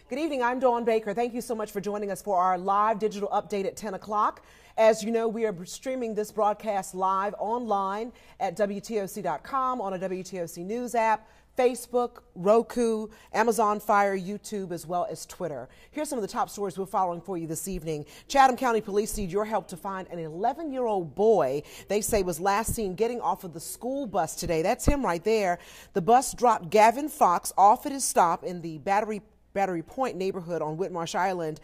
Good evening, I'm Dawn Baker. Thank you so much for joining us for our live digital update at 10 o'clock. As you know, we are streaming this broadcast live online at WTOC.com, on a WTOC News app, Facebook, Roku, Amazon Fire, YouTube, as well as Twitter. Here's some of the top stories we're following for you this evening. Chatham County Police need your help to find an 11-year-old boy they say was last seen getting off of the school bus today. That's him right there. The bus dropped Gavin Fox off at his stop in the Battery Point neighborhood on Whitmarsh Island,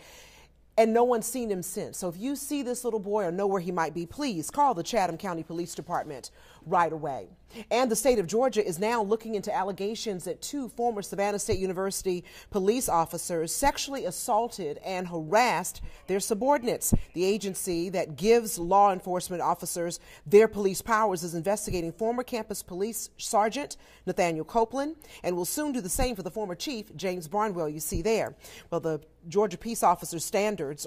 and no one's seen him since. So if you see this little boy or know where he might be, please call the Chatham County Police Department right away. And the state of Georgia is now looking into allegations that two former Savannah State University police officers sexually assaulted and harassed their subordinates. The agency that gives law enforcement officers their police powers is investigating former campus police sergeant Nathaniel Copeland and will soon do the same for the former chief, James Barnwell, you see there. Well, the Georgia Peace Officers Standards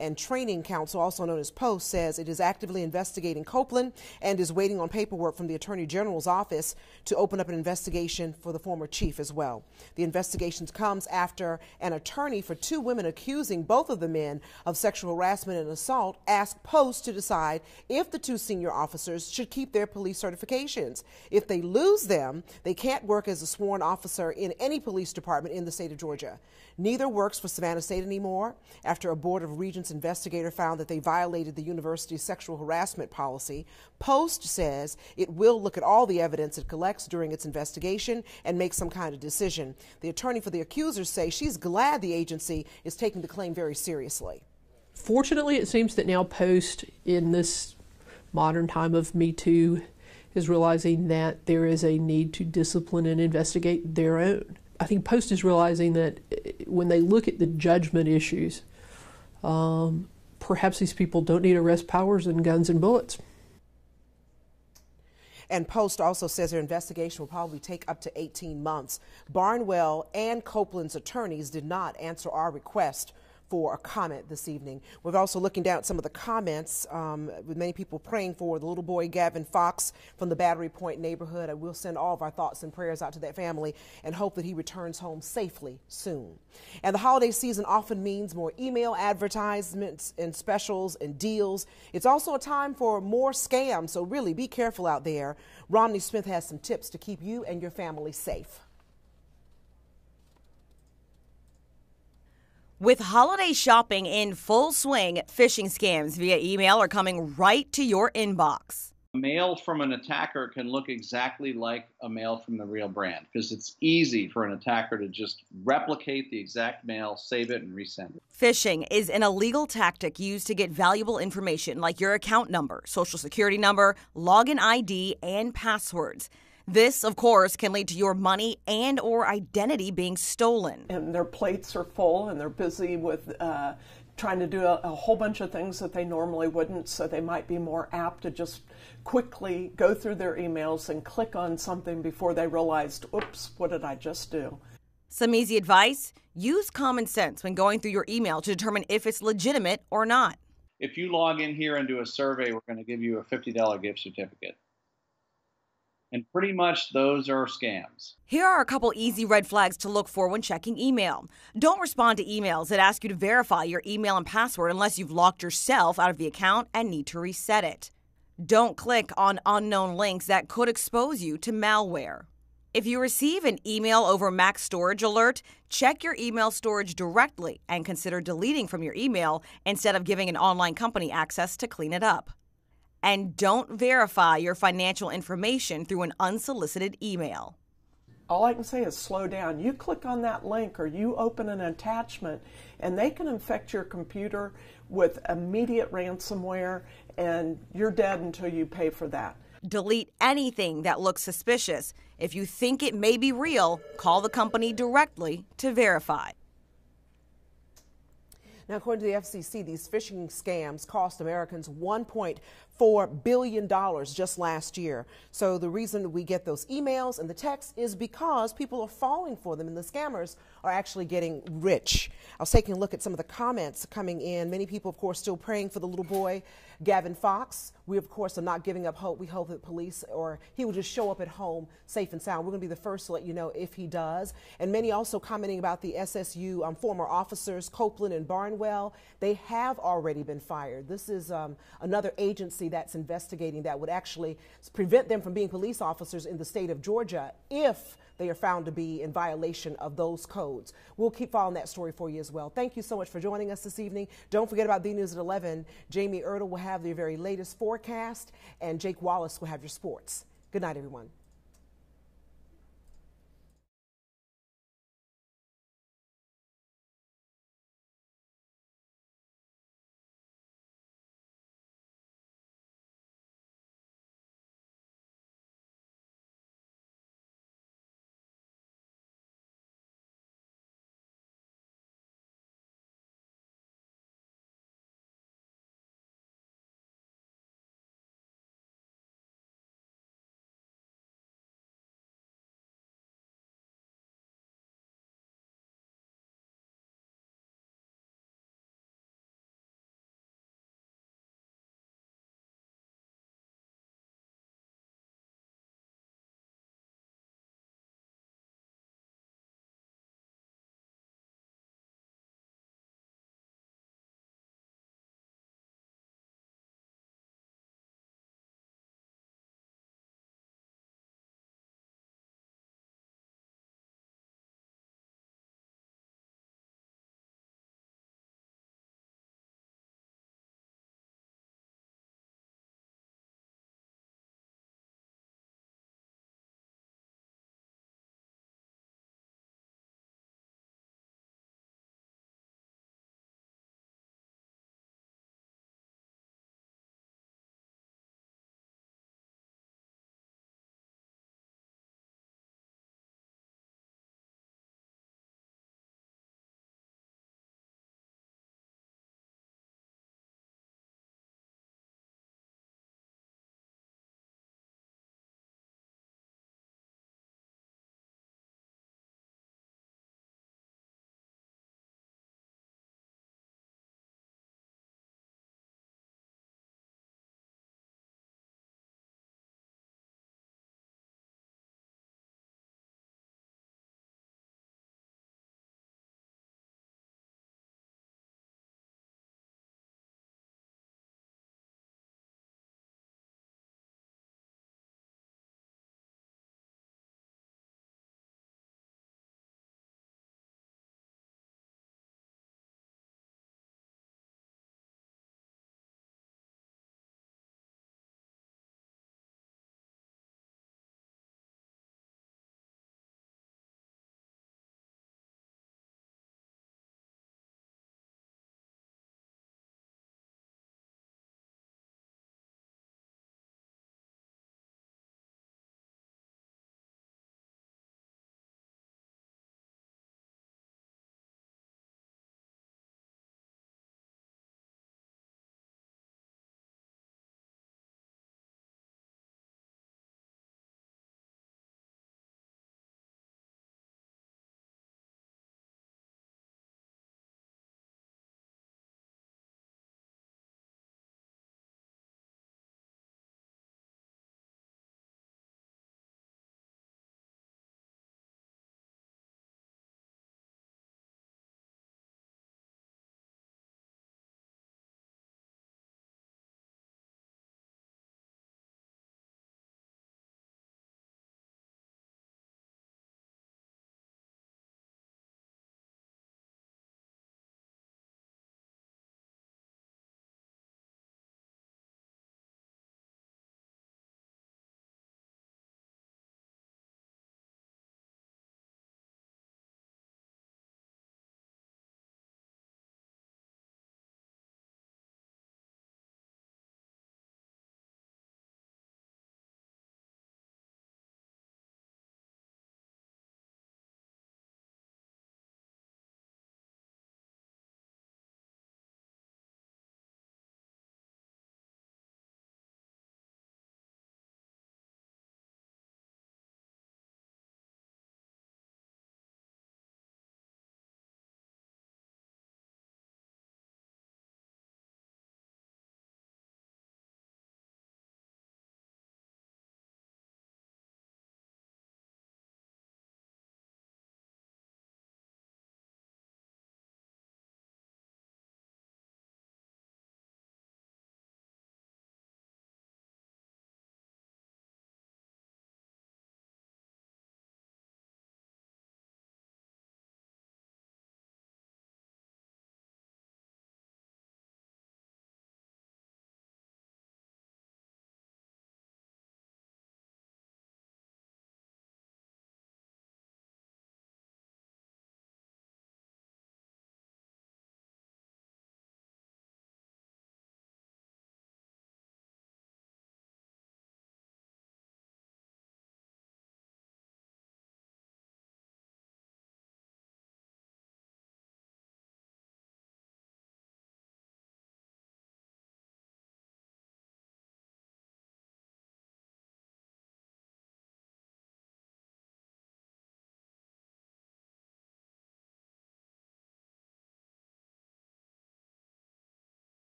and Training Council, also known as POST, says it is actively investigating Copeland and is waiting on paperwork from the Attorney General's office to open up an investigation for the former chief as well. The investigation comes after an attorney for two women accusing both of the men of sexual harassment and assault asked POST to decide if the two senior officers should keep their police certifications. If they lose them, they can't work as a sworn officer in any police department in the state of Georgia. Neither works for Savannah State anymore after a Board of Regents investigator found that they violated the university's sexual harassment policy. POST says it will look at all the evidence it collects during its investigation and make some kind of decision. The attorney for the accusers say she's glad the agency is taking the claim very seriously. Fortunately, it seems that now POST, in this modern time of Me Too, is realizing that there is a need to discipline and investigate their own. I think POST is realizing that when they look at the judgment issues, perhaps these people don't need arrest powers and guns and bullets. And POST also says their investigation will probably take up to 18 months. Barnwell and Copeland's attorneys did not answer our request for a comment this evening. We're also looking down at some of the comments with many people praying for the little boy Gavin Fox from the Battery Point neighborhood. And we'll send all of our thoughts and prayers out to that family and hope that he returns home safely soon. And the holiday season often means more email advertisements and specials and deals. It's also a time for more scams, so really be careful out there. Romney Smith has some tips to keep you and your family safe. With holiday shopping in full swing, phishing scams via email are coming right to your inbox. A mail from an attacker can look exactly like a mail from the real brand because it's easy for an attacker to just replicate the exact mail, save it, and resend it. Phishing is an illegal tactic used to get valuable information like your account number, social security number, login ID, and passwords. This, of course, can lead to your money and or identity being stolen. And their plates are full and they're busy with trying to do a whole bunch of things that they normally wouldn't, so they might be more apt to just quickly go through their emails and click on something before they realized, oops, what did I just do? Some easy advice: use common sense when going through your email to determine if it's legitimate or not. If you log in here and do a survey, we're going to give you a $50 gift certificate. And pretty much those are scams. Here are a couple easy red flags to look for when checking email. Don't respond to emails that ask you to verify your email and password unless you've locked yourself out of the account and need to reset it. Don't click on unknown links that could expose you to malware. If you receive an email over max storage alert, check your email storage directly and consider deleting from your email instead of giving an online company access to clean it up. And don't verify your financial information through an unsolicited email. All I can say is slow down. You click on that link or you open an attachment and they can infect your computer with immediate ransomware and you're dead until you pay for that. Delete anything that looks suspicious. If you think it may be real, call the company directly to verify. Now, according to the FCC, these phishing scams cost Americans $4 billion just last year. So the reason we get those emails and the texts is because people are falling for them and the scammers are actually getting rich. I was taking a look at some of the comments coming in. Many people, of course, still praying for the little boy, Gavin Fox. We, of course, are not giving up hope. We hope that police or he will just show up at home safe and sound. We're going to be the first to let you know if he does. And many also commenting about the SSU former officers, Copeland and Barnwell. They have already been fired. This is another agency that's investigating that would actually prevent them from being police officers in the state of Georgia if they are found to be in violation of those codes. We'll keep following that story for you as well. Thank you so much for joining us this evening. Don't forget about the news at 11. Jamie Ertel will have the very latest forecast, and Jake Wallace will have your sports. Good night, everyone.